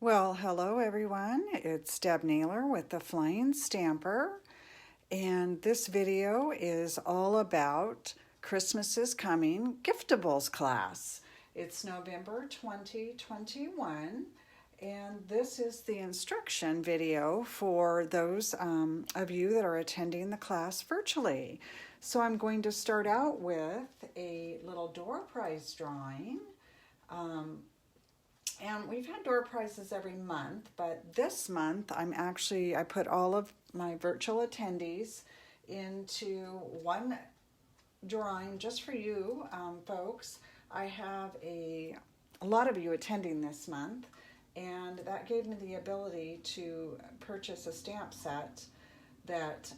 Well, hello everyone. It's Deb Naylor with the Flying Stamper, and this video is all about Christmas is Coming Giftables class. It's November 2021, and this is the instruction video for those of you that are attending the class virtually. So I'm going to start out with a little door prize drawing. And we've had door prizes every month, but this month I put all of my virtual attendees into one drawing just for you folks. I have a lot of you attending this month, and that gave me the ability to purchase a stamp set that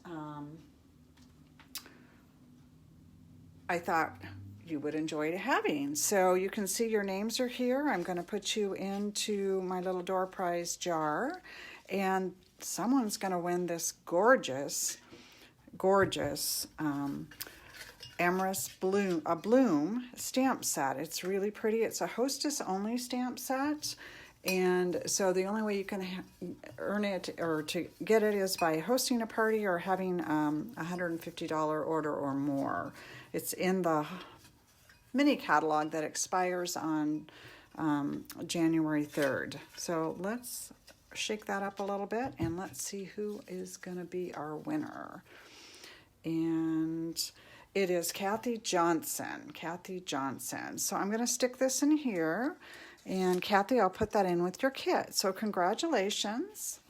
I thought you would enjoy having. So you can see your names are here. I'm going to put you into my little door prize jar, and someone's going to win this gorgeous Amorous Bloom stamp set. It's really pretty. It's a hostess only stamp set, and so the only way you can earn it or to get it is by hosting a party or having a $150 order or more. It's in the mini catalog that expires on January 3rd. So let's shake that up a little bit and let's see who is going to be our winner. And it is Kathy Johnson. So I'm going to stick this in here. And Kathy, I'll put that in with your kit. So congratulations.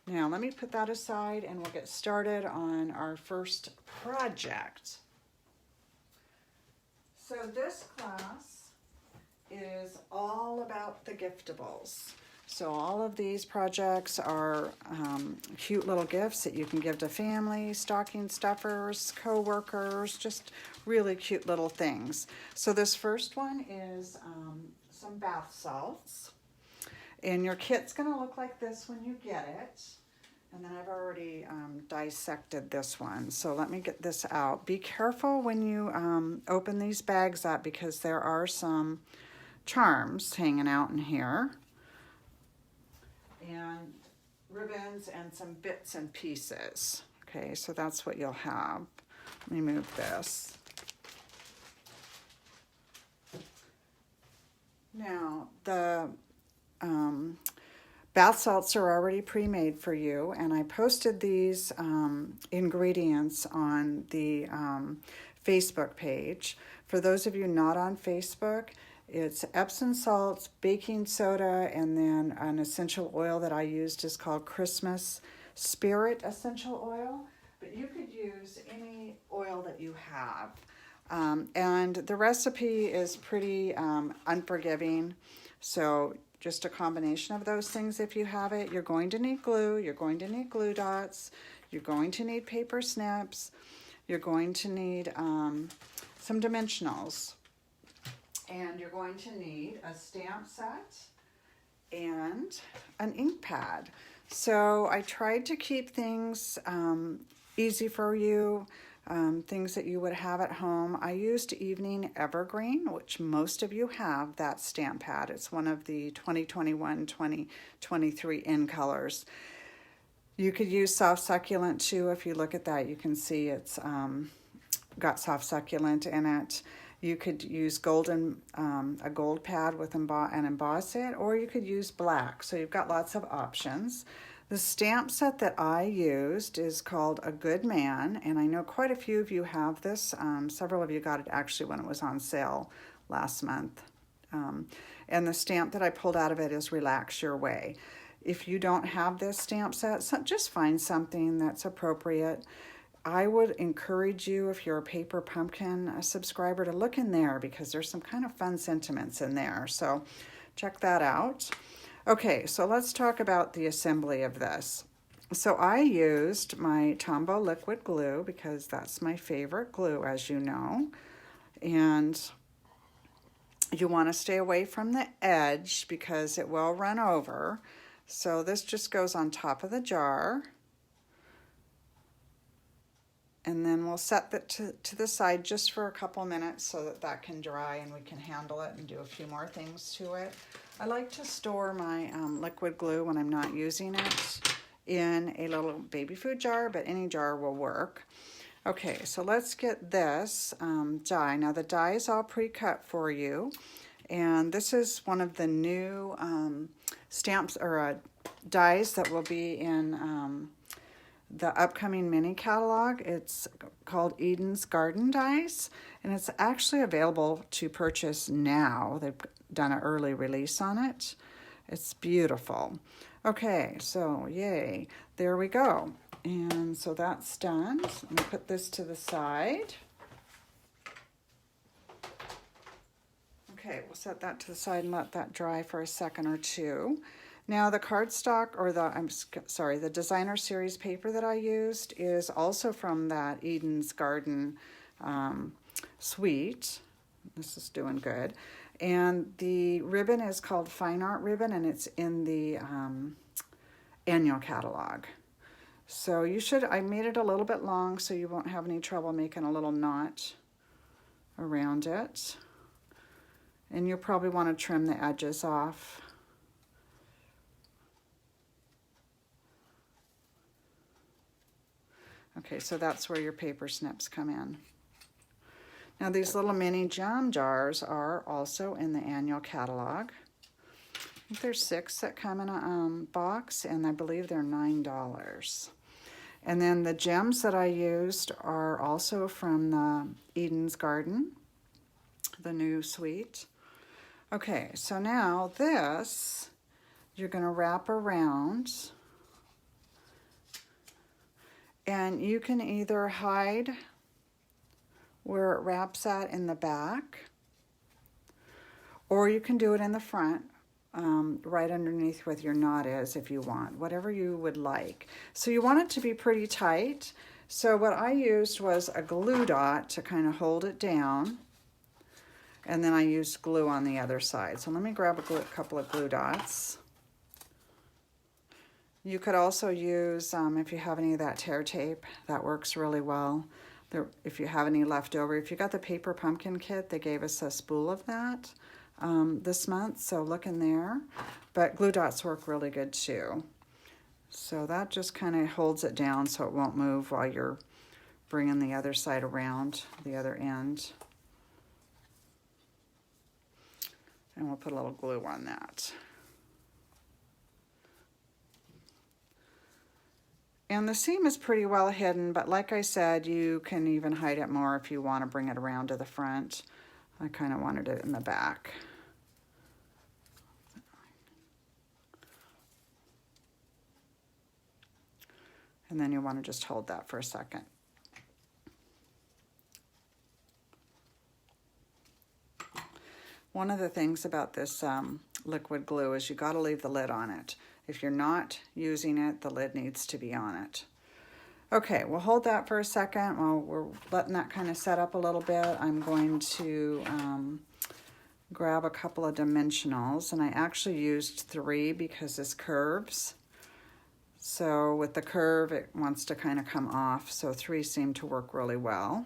Now let me put that aside and we'll get started on our first project. So this class is all about the giftables. So all of these projects are cute little gifts that you can give to family, stocking stuffers, co-workers, just really cute little things. So this first one is some bath salts. And your kit's going to look like this when you get it. And then I've already dissected this one. So let me get this out. Be careful when you open these bags up because there are some charms hanging out in here. And ribbons and some bits and pieces. Okay, so that's what you'll have. Let me move this. Now, the bath salts are already pre-made for you, and I posted these ingredients on the Facebook page. For those of you not on Facebook, it's Epsom salts, baking soda, and then an essential oil that I used is called Christmas Spirit Essential Oil. But you could use any oil that you have. And the recipe is pretty unforgiving, so just a combination of those things if you have it. You're going to need glue, you're going to need glue dots, you're going to need paper snips, you're going to need some dimensionals, and you're going to need a stamp set and an ink pad. So I tried to keep things easy for you. Things that you would have at home. I used Evening Evergreen, which most of you have, that stamp pad. It's one of the 2021-2023 in colors. You could use Soft Succulent too. If you look at that, you can see it's got Soft Succulent in it. You could use a gold pad with and emboss it, or you could use black. So you've got lots of options. The stamp set that I used is called A Good Man, and I know quite a few of you have this. Several of you got it actually when it was on sale last month. And the stamp that I pulled out of it is Relax Your Way. If you don't have this stamp set, just find something that's appropriate. I would encourage you, if you're a Paper Pumpkin subscriber, to look in there because there's some kind of fun sentiments in there. So check that out. Okay, so let's talk about the assembly of this. So I used my Tombow liquid glue because that's my favorite glue, as you know. And you want to stay away from the edge because it will run over. So this just goes on top of the jar. And then we'll set that to the side just for a couple minutes so that that can dry and we can handle it and do a few more things to it. I like to store my liquid glue when I'm not using it in a little baby food jar, but any jar will work. Okay, so let's get this die. Now the die is all pre-cut for you, and this is one of the new stamps or dies that will be in the upcoming mini catalog. It's called Eden's Garden Dies, and it's actually available to purchase now. They've done an early release on it. It's beautiful. Okay, so yay, there we go. And so that's done. So I'm gonna put this to the side. Okay, we'll set that to the side and let that dry for a second or two. Now the cardstock, or the designer series paper that I used is also from that Eden's Garden suite. This is doing good. And the ribbon is called Fine Art Ribbon, and it's in the annual catalog. So I made it a little bit long so you won't have any trouble making a little knot around it. And you'll probably want to trim the edges off. Okay, so that's where your paper snips come in. Now these little mini jam jars are also in the annual catalog. I think there's 6 that come in a box, and I believe they're $9. And then the gems that I used are also from the Eden's Garden, the new suite. Okay, so now this, you're gonna wrap around, and you can either hide where it wraps at in the back, or you can do it in the front, right underneath where your knot is if you want, whatever you would like. So you want it to be pretty tight. So what I used was a glue dot to kind of hold it down, and then I used glue on the other side. So let me grab a couple of glue dots. You could also use, if you have any of that tear tape, that works really well. If you have any left over, if you got the paper pumpkin kit, they gave us a spool of that this month, so look in there. But glue dots work really good too. So that just kind of holds it down so it won't move while you're bringing the other side around the other end. And we'll put a little glue on that. And the seam is pretty well hidden, but like I said, you can even hide it more if you want to bring it around to the front. I kind of wanted it in the back. And then you want to just hold that for a second. One of the things about this liquid glue is you got to leave the lid on it. If you're not using it, the lid needs to be on it. Okay, we'll hold that for a second while we're letting that kind of set up a little bit. I'm going to grab a couple of dimensionals, and I actually used 3 because this curves. So with the curve, it wants to kind of come off, so 3 seem to work really well.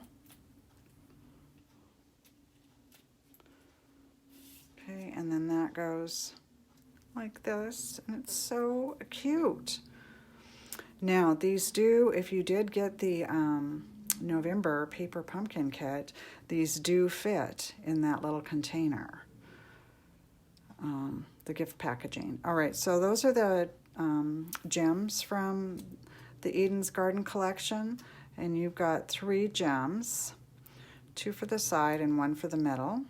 Okay, and then that goes like this, and it's so cute. Now these do, if you did get the November paper pumpkin kit, these do fit in that little container, the gift packaging. All right, so those are the gems from the Eden's Garden collection, and you've got 3 gems, 2 for the side and 1 for the middle.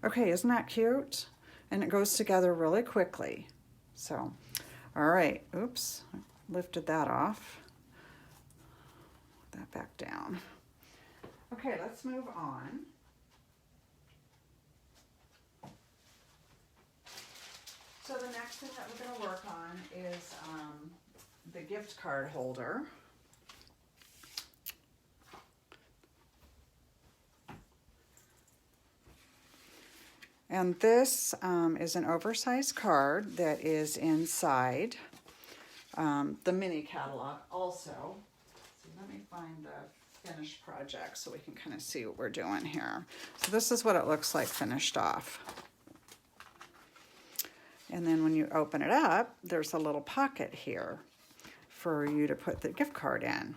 Okay, isn't that cute? And it goes together really quickly. So, all right, oops, I lifted that off. Put that back down. Okay, let's move on. So the next thing that we're going to work on is the gift card holder. And this is an oversized card that is inside the mini catalog also. So let me find the finished project so we can kind of see what we're doing here. So this is what it looks like finished off. And then when you open it up, there's a little pocket here for you to put the gift card in.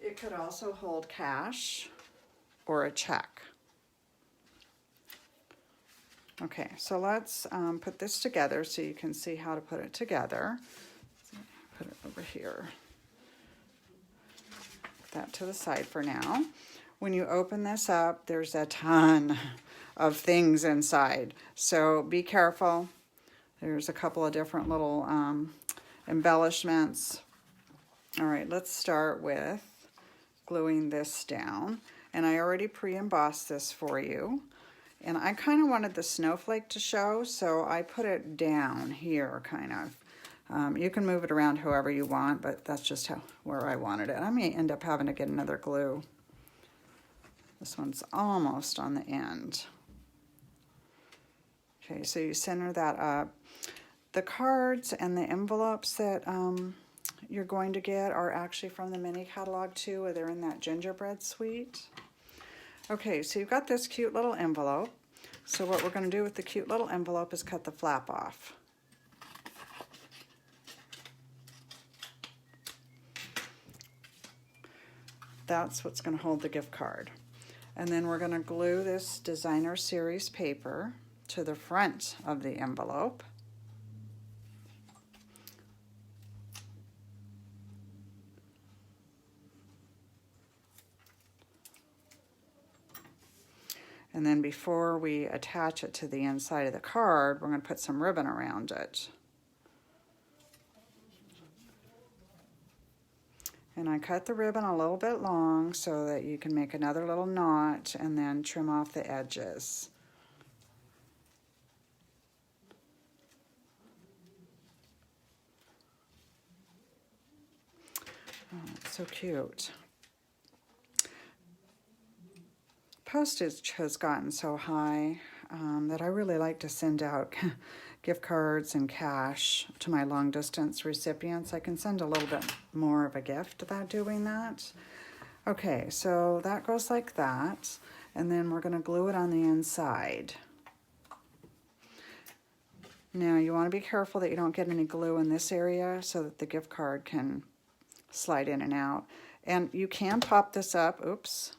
It could also hold cash or a check. Okay, so let's put this together so you can see how to put it together. Put it over here. Put that to the side for now. When you open this up, there's a ton of things inside, so be careful. There's a couple of different little embellishments. All right, let's start with gluing this down. And I already pre-embossed this for you. And I kind of wanted the snowflake to show, so I put it down here, kind of. You can move it around however you want, but that's just where I wanted it. I may end up having to get another glue. This one's almost on the end. Okay, so you center that up. The cards and the envelopes that you're going to get are actually from the mini catalog too, where they're in that gingerbread suite. Okay, so you've got this cute little envelope. So what we're going to do with the cute little envelope is cut the flap off. That's what's going to hold the gift card. And then we're going to glue this designer series paper to the front of the envelope. And then before we attach it to the inside of the card, we're going to put some ribbon around it. And I cut the ribbon a little bit long so that you can make another little knot and then trim off the edges. Oh, it's so cute. Postage has gotten so high that I really like to send out gift cards and cash to my long distance recipients. I can send a little bit more of a gift without doing that. Okay, so that goes like that, and then we're going to glue it on the inside. Now you want to be careful that you don't get any glue in this area so that the gift card can slide in and out. And you can pop this up, oops.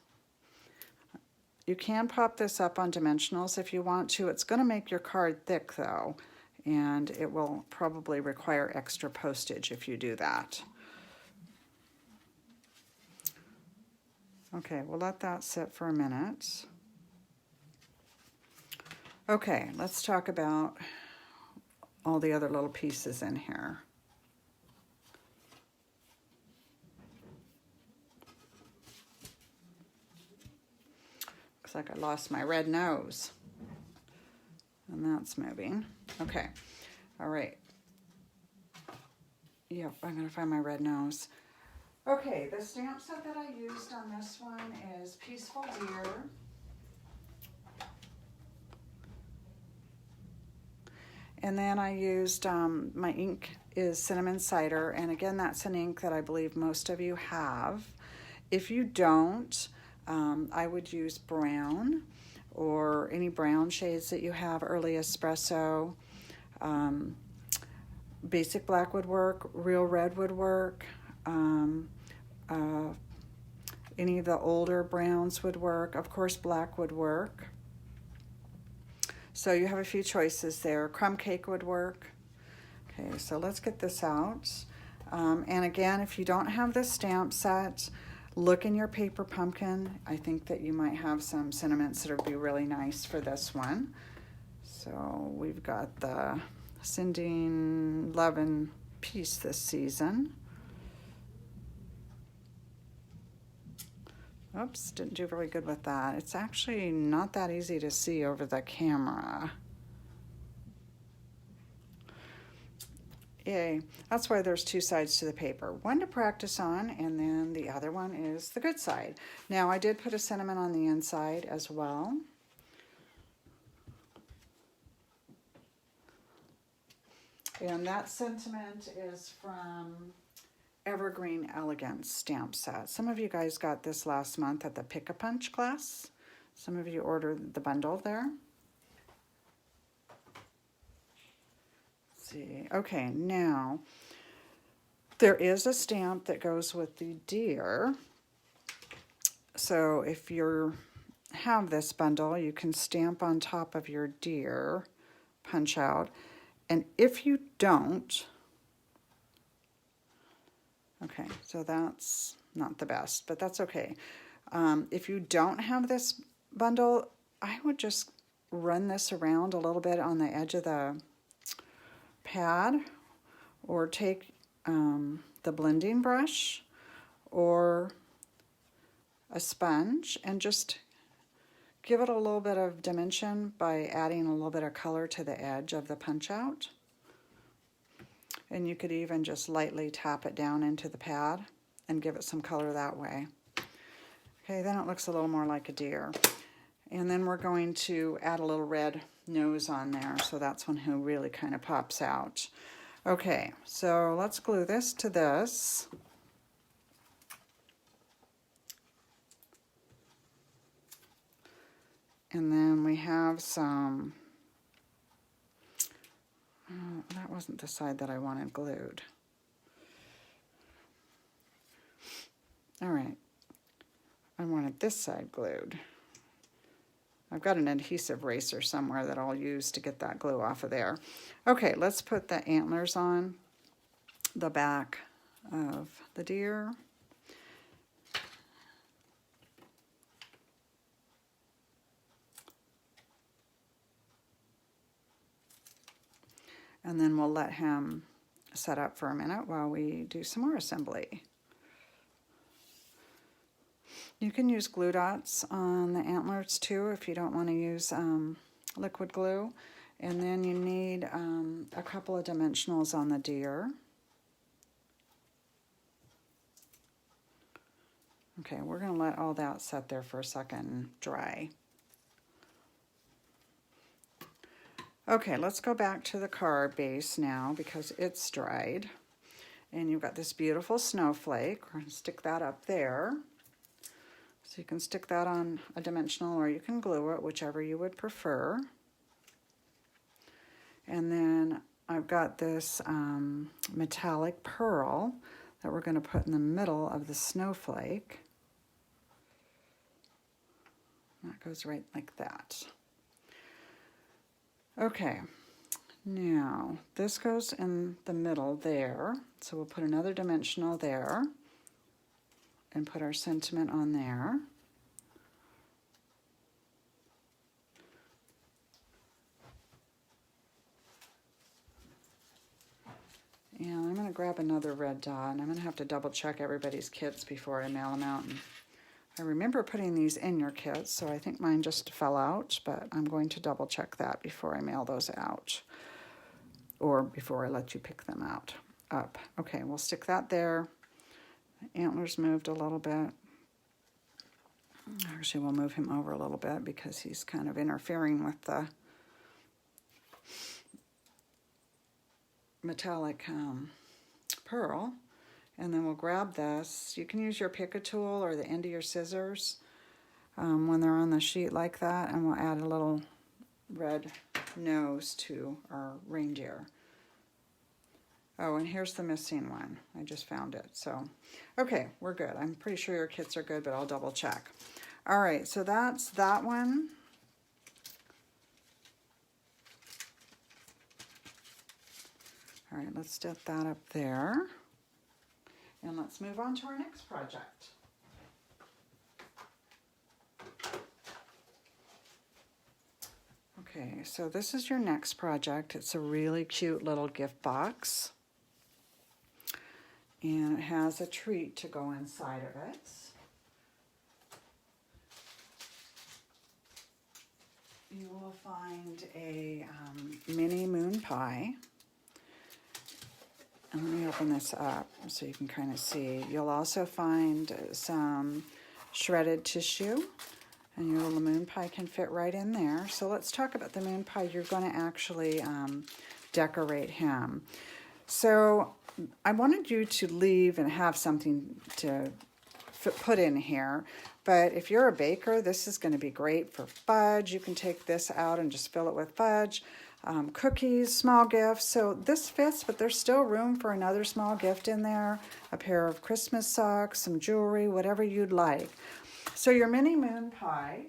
You can pop this up on dimensionals if you want to. It's going to make your card thick though, and it will probably require extra postage if you do that. Okay, we'll let that sit for a minute. Okay, let's talk about all the other little pieces in here. Looks like I lost my red nose. And that's moving. Okay. All right. Yep, I'm going to find my red nose. Okay, the stamp set that I used on this one is Peaceful Deer. And then I used, my ink is Cinnamon Cider. And again, that's an ink that I believe most of you have. If you don't, I would use brown or any brown shades that you have, Early Espresso, basic black would work, real red would work, any of the older browns would work, of course black would work. So you have a few choices there. Crumb cake would work. Okay, so let's get this out. And again, if you don't have this stamp set, look in your paper pumpkin. I think that you might have some sentiments that would be really nice for this one. So we've got the Sending Love and Peace this season. Oops, didn't do very good with that. It's actually not that easy to see over the camera. Yay. That's why there's two sides to the paper. One to practice on, and then the other one is the good side. Now, I did put a sentiment on the inside as well. And that sentiment is from Evergreen Elegance stamp set. Some of you guys got this last month at the Pick-a-Punch class. Some of you ordered the bundle there. Let's see. Okay, now there is a stamp that goes with the deer. So if you have this bundle, you can stamp on top of your deer punch out. And if you don't, okay, so that's not the best, but that's okay. If you don't have this bundle, I would just run this around a little bit on the edge of the pad, or take the blending brush or a sponge and just give it a little bit of dimension by adding a little bit of color to the edge of the punch out. And you could even just lightly tap it down into the pad and give it some color that way. Okay, then it looks a little more like a deer. And then we're going to add a little red nose on there, so that's one who really kind of pops out. Okay, so let's glue this to this. And then we have some, that wasn't the side that I wanted glued. All right, I wanted this side glued. I've got an adhesive eraser somewhere that I'll use to get that glue off of there. Okay, let's put the antlers on the back of the deer. And then we'll let him set up for a minute while we do some more assembly. You can use glue dots on the antlers too if you don't want to use liquid glue. And then you need a couple of dimensionals on the deer. Okay, we're going to let all that set there for a second and dry. Okay, let's go back to the card base now because it's dried. And you've got this beautiful snowflake. We're going to stick that up there. So you can stick that on a dimensional or you can glue it, whichever you would prefer. And then I've got this metallic pearl that we're going to put in the middle of the snowflake. That goes right like that. Okay, now this goes in the middle there, so we'll put another dimensional there and put our sentiment on there. And I'm going to grab another red dot, and I'm going to have to double check everybody's kits before I mail them out. And I remember putting these in your kits, so I think mine just fell out, but I'm going to double check that before I mail those out, or before I let you pick them out up. Okay, we'll stick that there. The antlers moved a little bit. Actually, we'll move him over a little bit because he's kind of interfering with the metallic pearl. And then we'll grab this. You can use your pick-a tool or the end of your scissors when they're on the sheet like that, and we'll add a little red nose to our reindeer. Oh, and here's the missing one. I just found it. So, okay, we're good. I'm pretty sure your kits are good, but I'll double check. All right, so that's that one. All right, let's set that up there. And let's move on to our next project. Okay, so this is your next project. It's a really cute little gift box. And it has a treat to go inside of it. You will find a mini moon pie. And let me open this up so you can kind of see. You'll also find some shredded tissue, and your little moon pie can fit right in there. So let's talk about the moon pie. You're going to actually decorate him. So I wanted you to leave and have something to put in here. But if you're a baker, this is going to be great for fudge. You can take this out and just fill it with fudge. Cookies, small gifts. So this fits, but there's still room for another small gift in there. A pair of Christmas socks, some jewelry, whatever you'd like. So your mini moon pie.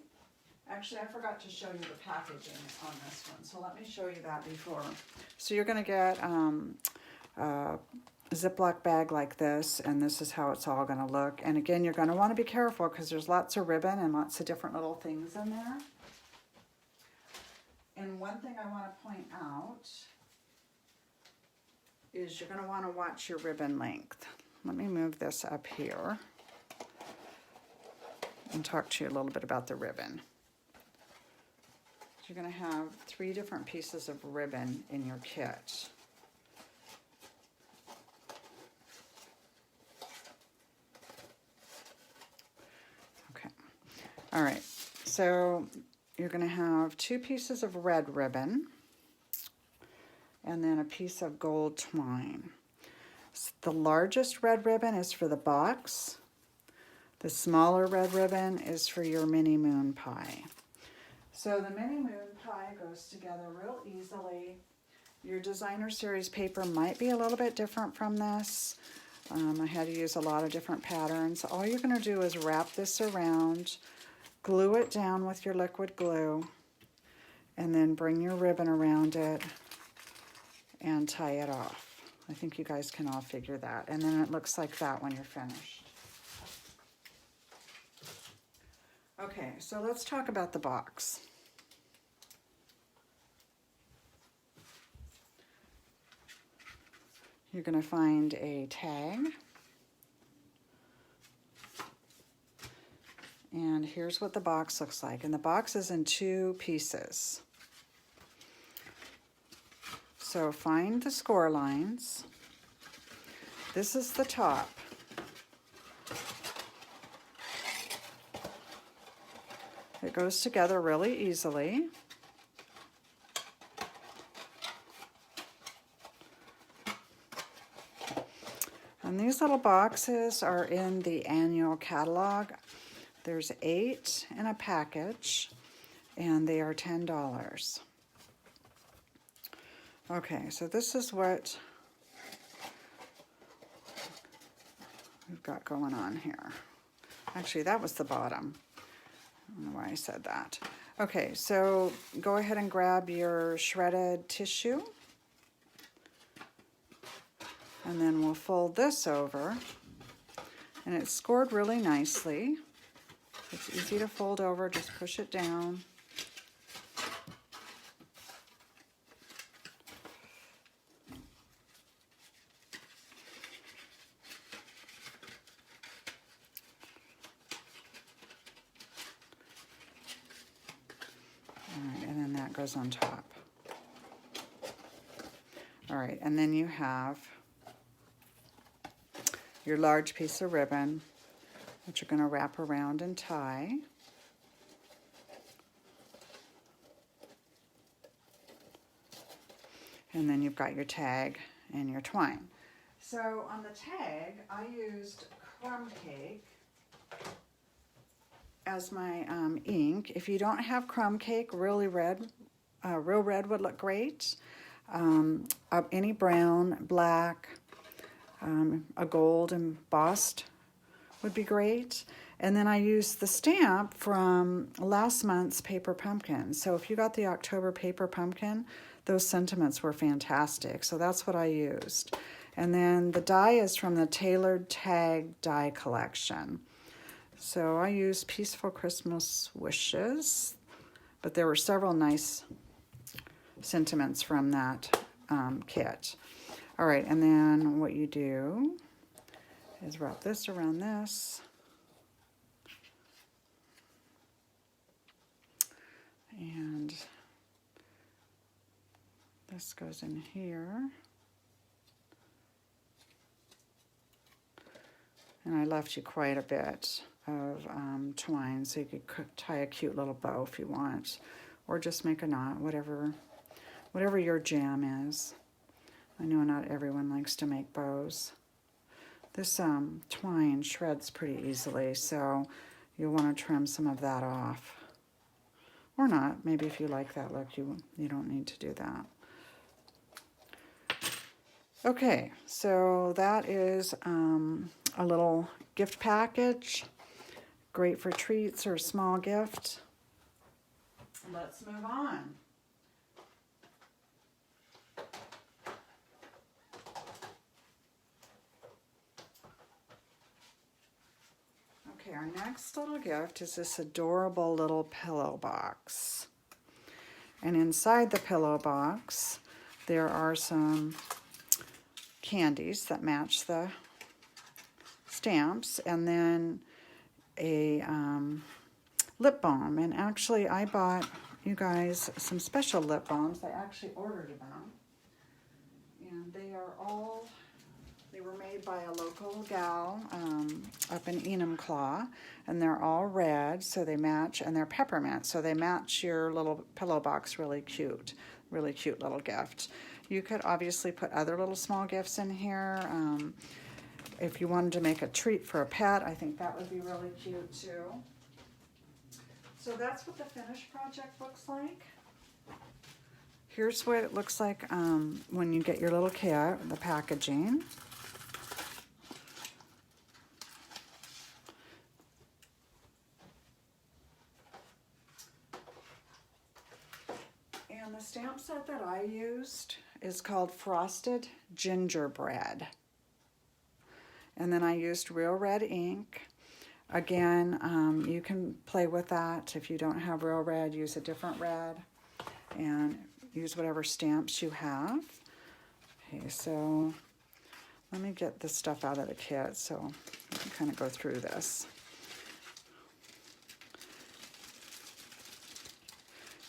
Actually, I forgot to show you the packaging on this one. So let me show you that before. So you're going to get a Ziploc bag like this, and this is how it's all going to look. And again, you're going to want to be careful because there's lots of ribbon and lots of different little things in there. And one thing I want to point out is you're going to want to watch your ribbon length. Let me move this up here and talk to you a little bit about the ribbon. You're going to have 3 different pieces of ribbon in your kit. Okay. All right. So you're going to have 2 pieces of red ribbon and then a piece of gold twine. So the largest red ribbon is for the box. The smaller red ribbon is for your mini moon pie. So the mini moon pie goes together real easily. Your designer series paper might be a little bit different from this. I had to use a lot of different patterns. All you're going to do is wrap this around, glue it down with your liquid glue, and then bring your ribbon around it and tie it off. I think you guys can all figure that. And then it looks like that when you're finished. Okay, so let's talk about the box. You're going to find a tag. And here's what the box looks like. And the box is in 2 pieces. So find the score lines. This is the top. It goes together really easily. And these little boxes are in the annual catalog. There's 8 in a package, and they are $10. Okay, so this is what we've got going on here. Actually, that was the bottom. I don't know why I said that. Okay, so go ahead and grab your shredded tissue. And then we'll fold this over. And it's scored really nicely. It's easy to fold over, just push it down. All right, and then that goes on top. All right, and then you have your large piece of ribbon, which you're going to wrap around and tie. And then you've got your tag and your twine. So on the tag, I used crumb cake as my ink. If you don't have crumb cake, real red would look great. Any brown, black, a gold embossed would be great. And then I used the stamp from last month's Paper Pumpkin. So if you got the October Paper Pumpkin, those sentiments were fantastic. So that's what I used. And then the die is from the Tailored Tag die collection. So I used Peaceful Christmas Wishes, but there were several nice sentiments from that kit. All right, and then what you do is wrap this around this. And this goes in here. And I left you quite a bit of twine, so you could tie a cute little bow if you want, or just make a knot, whatever whatever your jam is. I know not everyone likes to make bows. This twine shreds pretty easily, so you'll want to trim some of that off. Or not. Maybe if you like that look, you don't need to do that. Okay, so that is a little gift package. Great for treats or a small gift. Let's move on. Okay, our next little gift is this adorable little pillow box. And inside the pillow box, there are some candies that match the stamps, and then a lip balm. And actually, I bought you guys some special lip balms. I actually ordered them. And they were made by a local gal up in Enumclaw, and they're all red, so they match, and they're peppermint, so they match your little pillow box really cute little gift. You could obviously put other little small gifts in here. If you wanted to make a treat for a pet, I think that would be really cute too. So that's what the finished project looks like. Here's what it looks like when you get your little kit, the packaging. And the stamp set that I used is called Frosted Gingerbread. And then I used Real Red ink. Again, you can play with that. If you don't have Real Red, use a different red. And use whatever stamps you have. Okay, so let me get this stuff out of the kit so I can kind of go through this.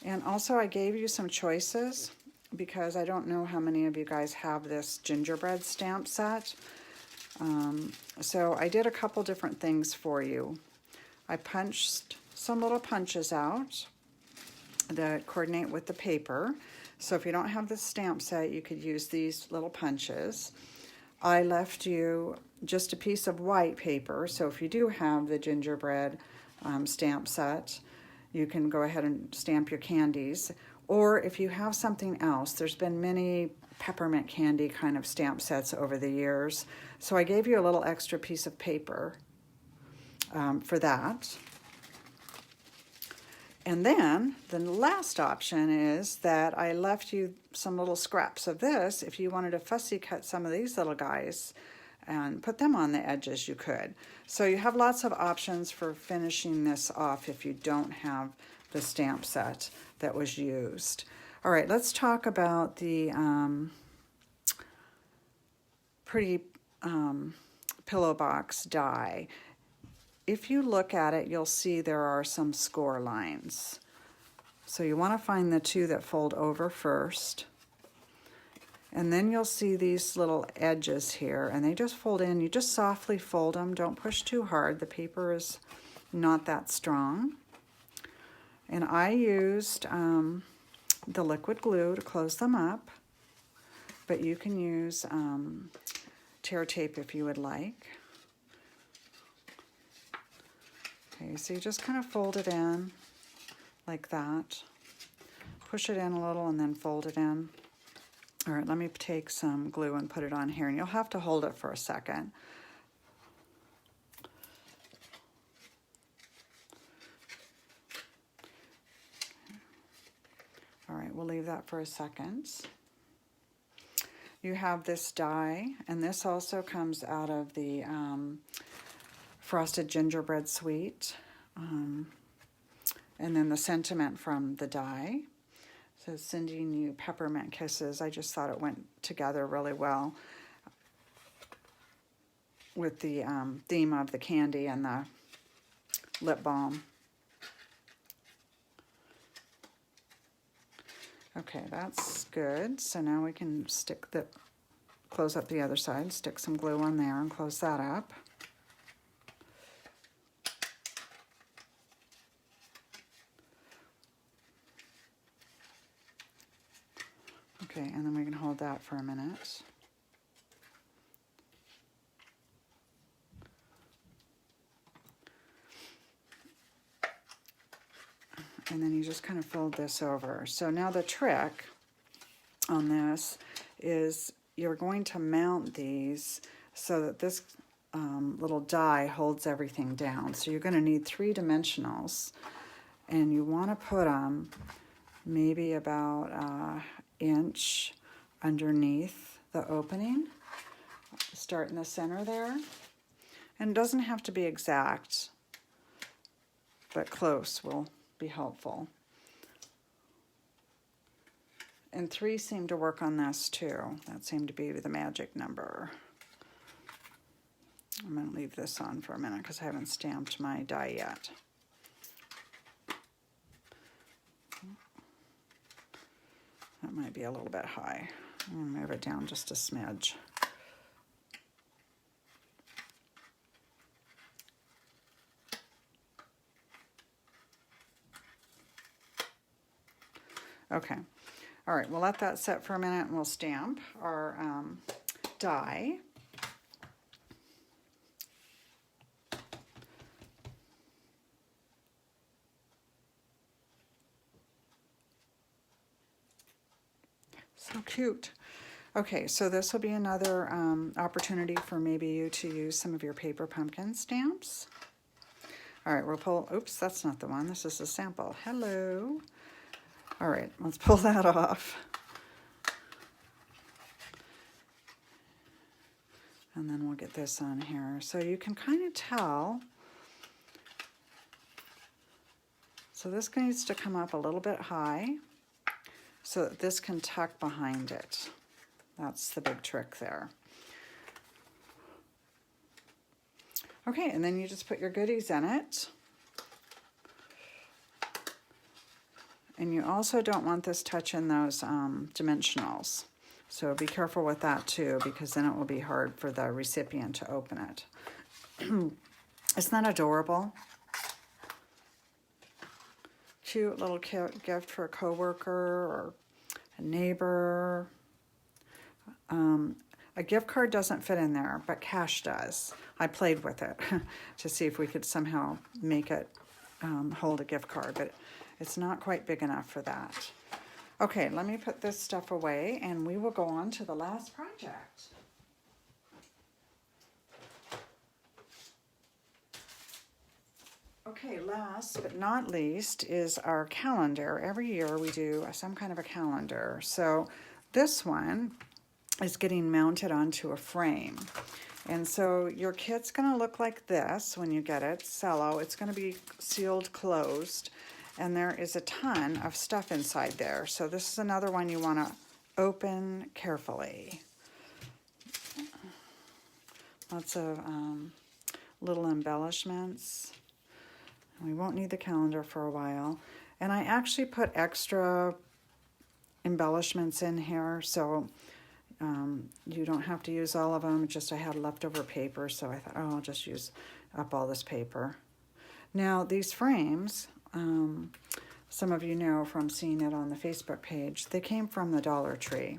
And also I gave you some choices because I don't know how many of you guys have this gingerbread stamp set. So I did a couple different things for you. I punched some little punches out that coordinate with the paper. So if you don't have the stamp set, you could use these little punches. I left you just a piece of white paper, so if you do have the gingerbread stamp set, you can go ahead and stamp your candies. Or if you have something else, there's been many peppermint candy kind of stamp sets over the years. So I gave you a little extra piece of paper for that. And then the last option is that I left you some little scraps of this. If you wanted to fussy cut some of these little guys and put them on the edges, you could. So you have lots of options for finishing this off if you don't have the stamp set that was used. All right, let's talk about the pretty pillow box die. If you look at it, you'll see there are some score lines. So you want to find the two that fold over first. And then you'll see these little edges here, and they just fold in. You just softly fold them. Don't push too hard. The paper is not that strong. And I used the liquid glue to close them up, but you can use tear tape if you would like. Okay, so you just kind of fold it in like that. Push it in a little and then fold it in. All right, let me take some glue and put it on here, and you'll have to hold it for a second. All right, we'll leave that for a second. You have this die, and this also comes out of the Frosted Gingerbread Suite. And then the sentiment from the die. So sending you peppermint kisses. I just thought it went together really well with the theme of the candy and the lip balm. Okay, that's good. So now we can close up the other side, stick some glue on there and close that up. Okay, and then we can hold that for a minute. And then you just kind of fold this over. So now the trick on this is you're going to mount these so that this little die holds everything down. So you're going to need 3 dimensionals, and you want to put them maybe about an inch underneath the opening. Start in the center there. And it doesn't have to be exact, but close will be helpful. And 3 seemed to work on this too. That seemed to be the magic number. I'm going to leave this on for a minute because I haven't stamped my die yet. That might be a little bit high. I'm going to move it down just a smidge. Okay. All right, we'll let that set for a minute and we'll stamp our die. So cute. Okay, so this will be another opportunity for maybe you to use some of your paper pumpkin stamps. All right, we'll pull, oops, that's not the one. This is a sample. Hello. All right, let's pull that off. And then we'll get this on here. So you can kind of tell. So this needs to come up a little bit high so that this can tuck behind it. That's the big trick there. Okay, and then you just put your goodies in it. And you also don't want this touching those dimensionals. So be careful with that too, because then it will be hard for the recipient to open it. Isn't that adorable? Cute little gift for a coworker or a neighbor. A gift card doesn't fit in there, but cash does. I played with it to see if we could somehow make it hold a gift card, but it's not quite big enough for that. Okay, let me put this stuff away and we will go on to the last project. Okay, last but not least is our calendar. Every year we do some kind of a calendar. So this one is getting mounted onto a frame. And so your kit's gonna look like this when you get it, cello. It's gonna be sealed closed. And there is a ton of stuff inside there. So this is another one you want to open carefully. Lots of little embellishments. We won't need the calendar for a while. And I actually put extra embellishments in here, so you don't have to use all of them. Just I had leftover paper, so I thought, oh, I'll just use up all this paper. Now, these frames... some of you know from seeing it on the Facebook page, they came from the Dollar Tree.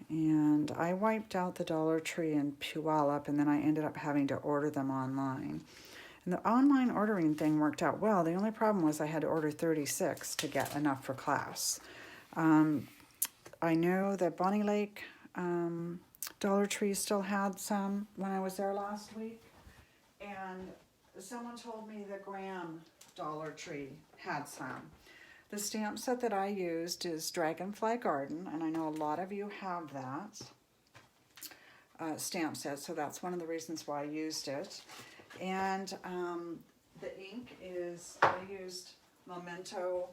And I wiped out the Dollar Tree in Puyallup, and then I ended up having to order them online. And the online ordering thing worked out well. The only problem was I had to order 36 to get enough for class. I know that Bonnie Lake Dollar Tree still had some when I was there last week. And someone told me the Graham Dollar Tree had some. The stamp set that I used is Dragonfly Garden, and I know a lot of you have that stamp set, so that's one of the reasons why I used it. And the ink is, I used Memento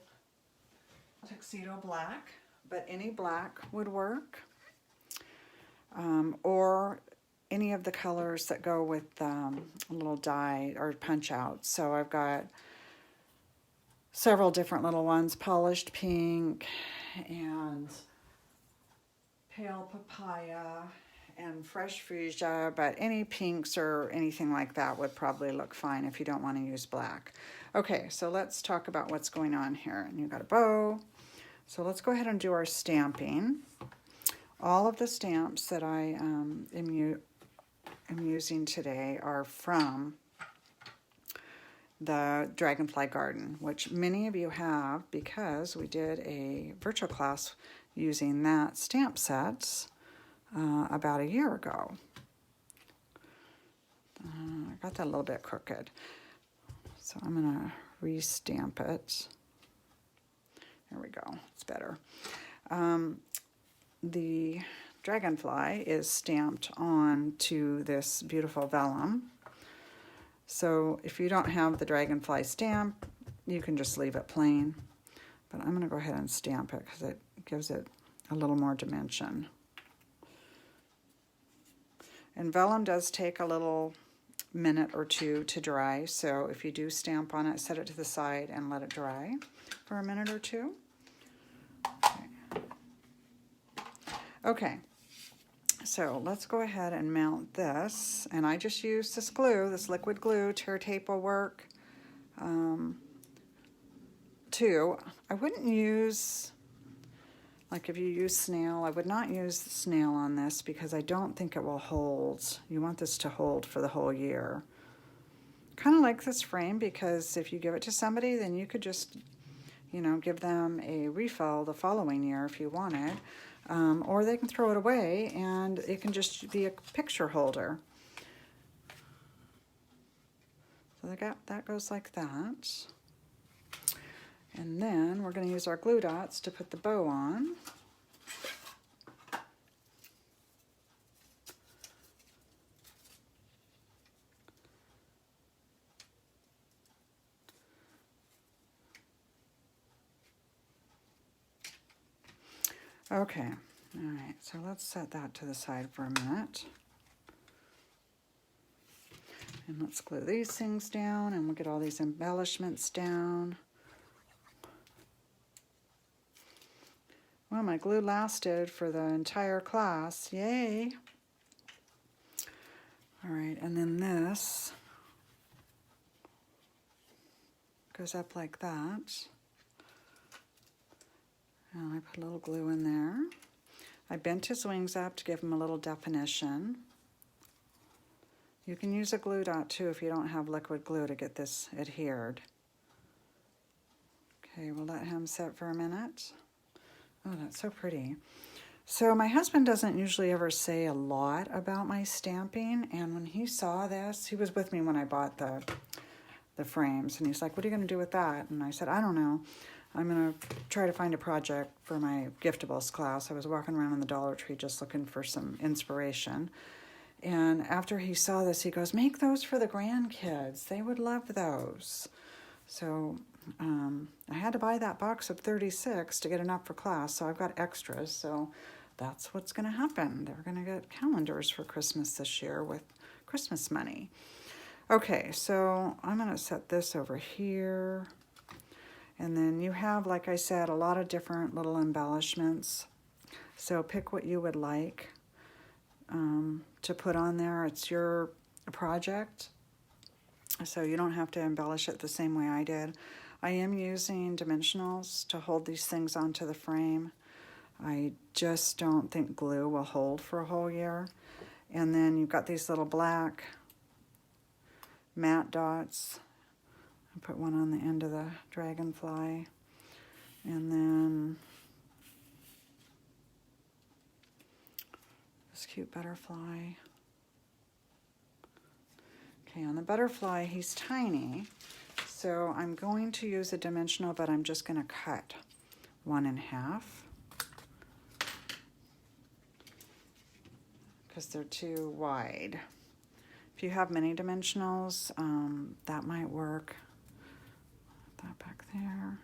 Tuxedo Black, but any black would work, or any of the colors that go with a little die or punch out. So I've got several different little ones, polished pink and pale papaya and fresh fuchsia, but any pinks or anything like that would probably look fine if you don't want to use black. Okay, so let's talk about what's going on here. And you've got a bow. So let's go ahead and do our stamping. All of the stamps that I am using today are from the Dragonfly Garden, which many of you have because we did a virtual class using that stamp set about a year ago. I got that a little bit crooked, so I'm going to re-stamp it. There we go, it's better. The dragonfly is stamped on to this beautiful vellum. So if you don't have the dragonfly stamp, you can just leave it plain. But I'm going to go ahead and stamp it because it gives it a little more dimension. And vellum does take a little minute or two to dry, so if you do stamp on it, set it to the side and let it dry for a minute or two. Okay, so let's go ahead and mount this, and I just used this glue, this liquid glue. Tear tape will work too. I wouldn't use, like if you use snail, I would not use the snail on this because I don't think it will hold. You want this to hold for the whole year. Kind of like this frame because if you give it to somebody, then you could just, you know, give them a refill the following year if you wanted. Or they can throw it away and it can just be a picture holder. So that goes like that. And then we're going to use our glue dots to put the bow on. Okay, all right, so let's set that to the side for a minute. And let's glue these things down and we'll get all these embellishments down. Well, my glue lasted for the entire class. Yay! All right, and then this goes up like that. And I put a little glue in there. I bent his wings up to give him a little definition. You can use a glue dot too if you don't have liquid glue to get this adhered. Okay, we'll let him sit for a minute. Oh, that's so pretty. So my husband doesn't usually ever say a lot about my stamping, and when he saw this, he was with me when I bought the frames, and he's like, what are you going to do with that? And I said, I don't know. I'm going to try to find a project for my Giftables class. I was walking around in the Dollar Tree just looking for some inspiration. And after he saw this, he goes, make those for the grandkids. They would love those. So I had to buy that box of 36 to get enough for class, so I've got extras. So that's what's going to happen. They're going to get calendars for Christmas this year with Christmas money. Okay, so I'm going to set this over here. And then you have, like I said, a lot of different little embellishments. So pick what you would like to put on there. It's your project, so you don't have to embellish it the same way I did. I am using dimensionals to hold these things onto the frame. I just don't think glue will hold for a whole year. And then you've got these little black matte dots. I put one on the end of the dragonfly. And then this cute butterfly. Okay, on the butterfly, he's tiny. So I'm going to use a dimensional, but I'm just going to cut 1 in half. Because they're too wide. If you have many dimensionals, that might work. Put that back there.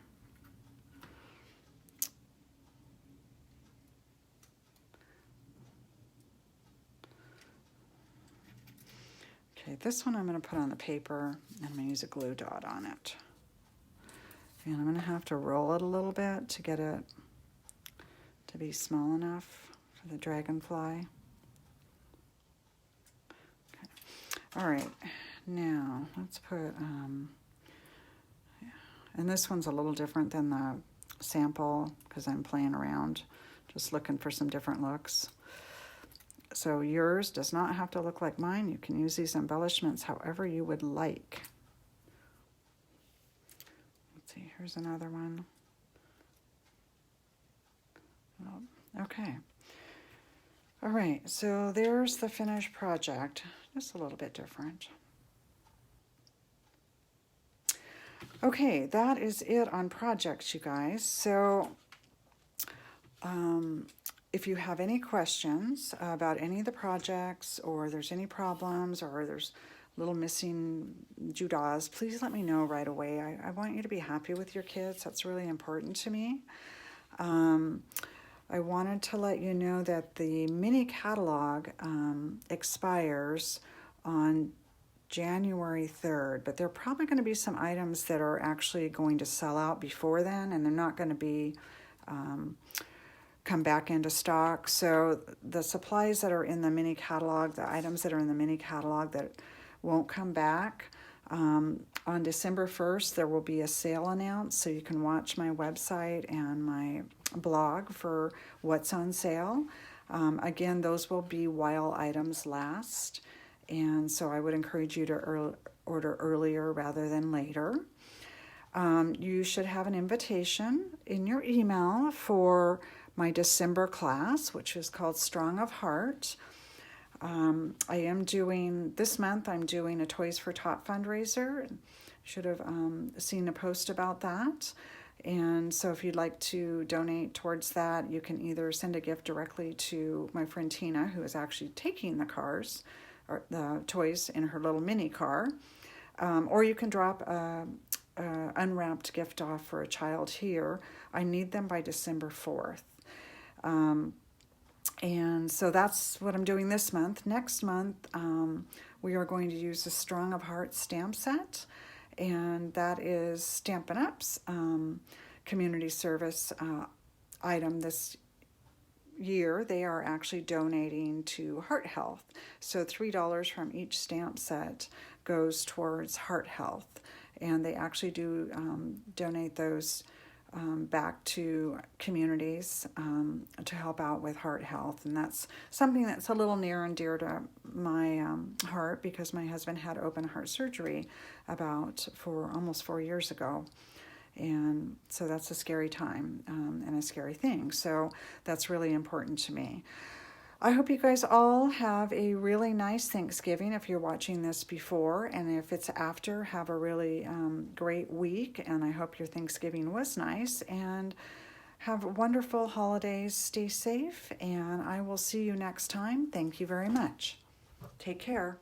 Okay, this one I'm going to put on the paper, and I'm going to use a glue dot on it. And I'm going to have to roll it a little bit to get it to be small enough for the dragonfly. Okay. All right, now let's put, and this one's a little different than the sample because I'm playing around, just looking for some different looks. So yours does not have to look like mine. You can use these embellishments however you would like. Let's see, here's another one. Oh, okay. All right, so there's the finished project. Just a little bit different. Okay, that is it on projects, you guys. So if you have any questions about any of the projects, or there's any problems, or there's little missing doodads, please let me know right away. I want you to be happy with your kids. That's really important to me. I wanted to let you know that the mini catalog expires on January 3rd, but there are probably going to be some items that are actually going to sell out before then, and they're not going to be come back into stock. So the supplies that are in the mini catalog, the items that are in the mini catalog that won't come back, on December 1st, there will be a sale announced, so you can watch my website and my blog for what's on sale. Again, those will be while items last, and so I would encourage you to order earlier rather than later. You should have an invitation in your email for my December class, which is called Strong of Heart. I am doing, this month I'm doing a Toys for Tot fundraiser. You should have seen a post about that. And so if you'd like to donate towards that, you can either send a gift directly to my friend Tina, who is actually taking the cars, or the toys in her little mini car, or you can drop a unwrapped gift off for a child here. I need them by December 4th. And so that's what I'm doing this month. Next month, we are going to use the Strong of Heart stamp set, and that is Stampin' Up's community service item this year. They are actually donating to Heart Health. So $3 from each stamp set goes towards heart health, and they actually do donate those back to communities to help out with heart health. And that's something that's a little near and dear to my heart, because my husband had open heart surgery almost 4 years ago. And so that's a scary time and a scary thing. So that's really important to me. I hope you guys all have a really nice Thanksgiving if you're watching this before, and if it's after, have a really great week, and I hope your Thanksgiving was nice, and have wonderful holidays. Stay safe, and I will see you next time. Thank you very much. Take care.